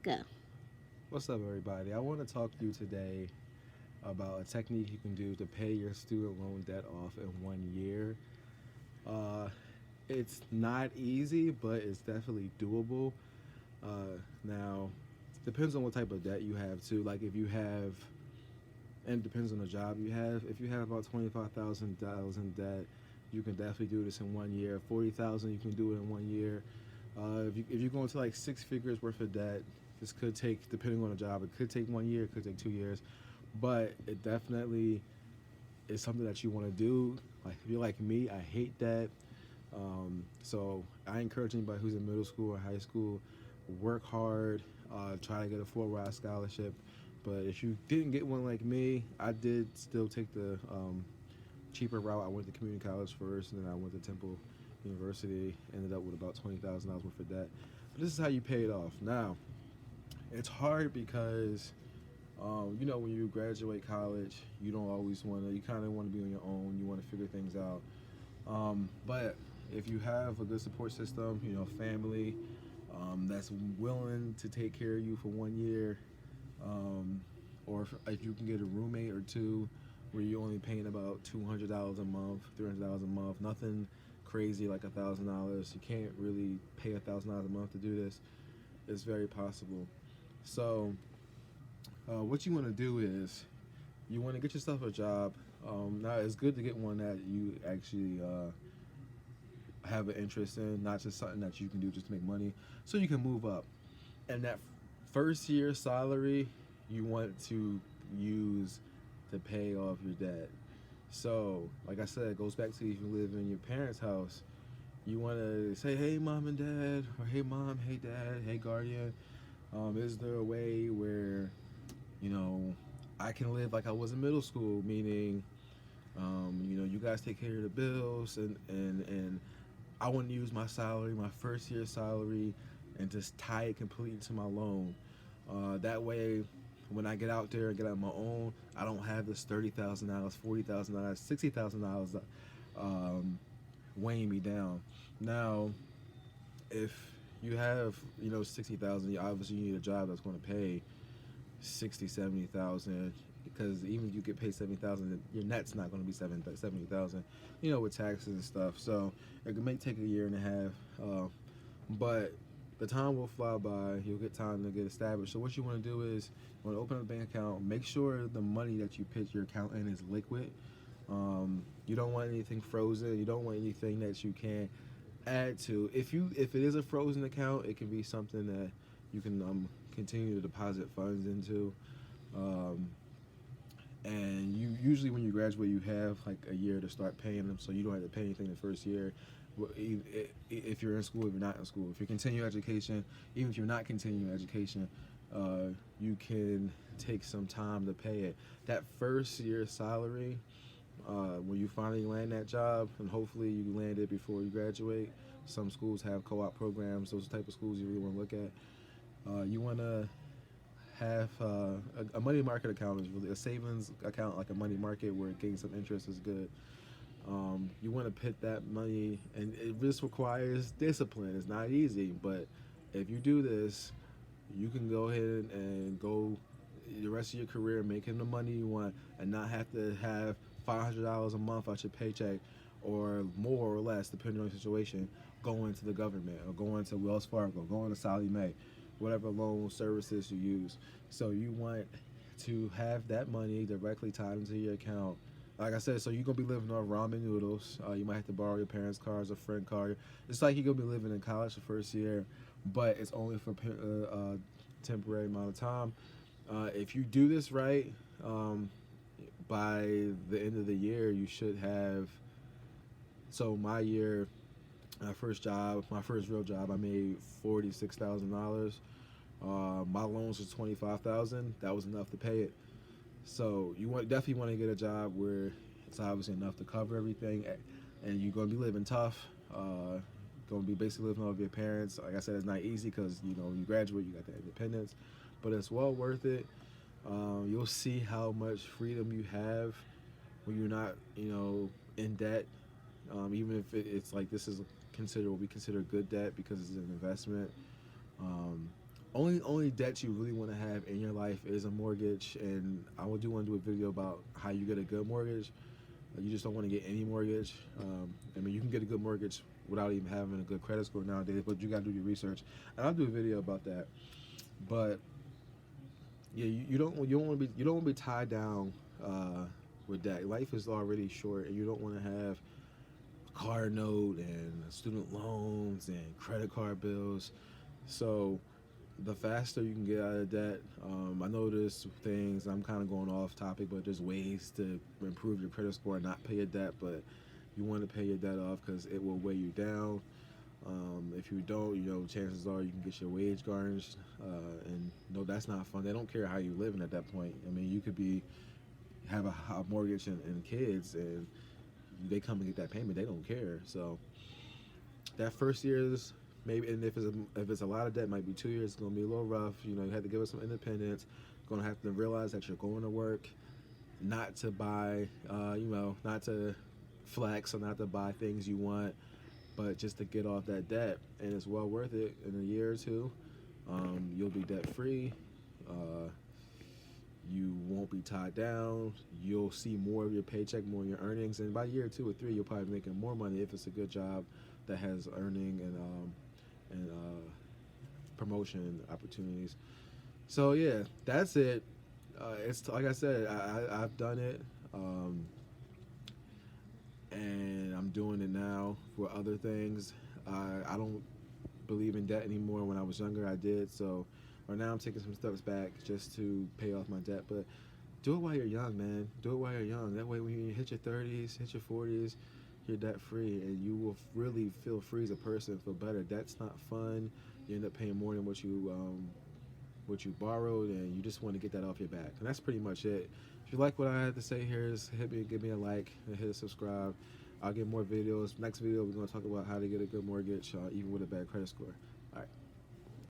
Go. What's up, everybody? I want to talk to you today about a technique you can do to pay your student loan debt off in 1 year. Uh, it's not easy, but it's definitely doable. Now, depends on what type of debt you have too. Like if you have, and it depends on the job you have. If you have about $25,000 in debt, you can definitely do this in 1 year. 40,000, you can do it in 1 year. If you go into like six figures worth of debt, this could take, depending on the job, it could take 1 year, it could take 2 years, but it definitely is something that you want to do. Like if you're like me, I hate debt. So I encourage anybody who's in middle school or high school, work hard, try to get a full ride scholarship. But if you didn't get one like me, I did still take the cheaper route. I went to community college first, and then I went to Temple University. Ended up with about $20,000 worth of debt. But this is how you pay it off. Now, it's hard because when you graduate college, you don't always want to. You kind of want to be on your own. You want to figure things out. But if you have a good support system, family that's willing to take care of you for 1 year, um, or if you can get a roommate or two where you're only paying about $200 a month, $300 a month, nothing crazy like $1,000. You can't really pay $1,000 a month to do this. It's very possible. So, what you want to do is you want to get yourself a job. Now, it's good to get one that you actually have an interest in, not just something that you can do just to make money, so you can move up. And that first year salary, you want to use to pay off your debt. So, like I said, it goes back to if you live in your parents' house, you want to say, "Hey, mom and dad," or "Hey, mom, hey, dad, hey, guardian. Is there a way where you know I can live like I was in middle school? Meaning, you guys take care of the bills, and I want to use my salary, my first year salary, and just tie it completely to my loan. That way, when I get out there and get on my own, I don't have this $30,000, $40,000, $60,000 um, weighing me down. Now, if you have 60,000, you obviously need a job that's going to pay 60, 70,000. Because even if you get paid 70,000, your net's not going to be 70,000. With taxes and stuff. So it may take a year and a half, but the time will fly by. You'll get time to get established. So what you want to do is you want to open a bank account. Make sure the money that you put your account in is liquid. You don't want anything frozen. You don't want anything that you can't add to. If it is a frozen account, it can be something that you can continue to deposit funds into. Um, and you usually when you graduate, you have like a year to start paying them, so you don't have to pay anything the first year. If you're in school, if you're not in school, if you're continuing education, even if you're not continuing education, you can take some time to pay it. That first year salary, when you finally land that job, and hopefully you land it before you graduate. Some schools have co-op programs. Those are the type of schools you really want to look at. You want to have a money market account is really a savings account, like a money market where getting some interest is good. You want to put that money, and it just requires discipline. It's not easy, but if you do this, you can go ahead and go the rest of your career making the money you want, and not have to have $500 a month out your paycheck, or more or less, depending on your situation, going to the government or going to Wells Fargo, going to Sally Mae, whatever loan services you use. So you want to have that money directly tied into your account. Like I said, so you're gonna be living on ramen noodles. You might have to borrow your parents' cars, a friend car. It's like you're gonna be living in college the first year, but it's only for temporary amount of time. If you do this right, by the end of the year, you should have. So my year, my first real job, I made $46,000. My loans was 25,000. That was enough to pay it. So you definitely want to get a job where it's obviously enough to cover everything, and you're gonna be living tough. Gonna be basically living off your parents. Like I said, it's not easy because when you graduate, you got that independence, but it's well worth it. You'll see how much freedom you have when you're not, in debt. Even if it's like this is considered what we consider good debt because it's an investment. Um, only debt you really want to have in your life is a mortgage. And I do want to do a video about how you get a good mortgage. You just don't want to get any mortgage. I mean, you can get a good mortgage without even having a good credit score nowadays, but you got to do your research. And I'll do a video about that. But yeah, you don't want to be tied down with that. Life is already short, and you don't want to have a car note and student loans and credit card bills. So the faster you can get out of debt, I know there's things, I'm kind of going off topic, but there's ways to improve your credit score and not pay your debt, but you want to pay your debt off because it will weigh you down. If you don't, chances are you can get your wage garnished, and no, that's not fun. They don't care how you living at that point. I mean, you could have a mortgage and kids, and they come and get that payment. They don't care. So that first year is maybe, and if it's a lot of debt, it might be 2 years. It's gonna be a little rough. You have to give us some independence. Gonna have to realize that you're going to work, not to buy, not to flex or not to buy things you want, but just to get off that debt. And it's well worth it. In a year or two, you'll be debt free. You won't be tied down. You'll see more of your paycheck, more of your earnings, and by year 2 or 3, you'll probably be making more money if it's a good job that has earning and promotion opportunities. So yeah, that's it. It's like I said, I've done it, and I'm doing it now for other things. I don't believe in debt anymore. When I was younger, I did. So right now, I'm taking some steps back just to pay off my debt. But do it while you're young, man. Do it while you're young. That way, when you hit your 30s, hit your 40s, you're debt free, and you will really feel free as a person, feel better. That's not fun. You end up paying more than what you borrowed, and you just want to get that off your back. And that's pretty much it. If you like what I had to say here, is give me a like, and hit a subscribe. I'll get more videos. Next video, we're going to talk about how to get a good mortgage, even with a bad credit score. All right.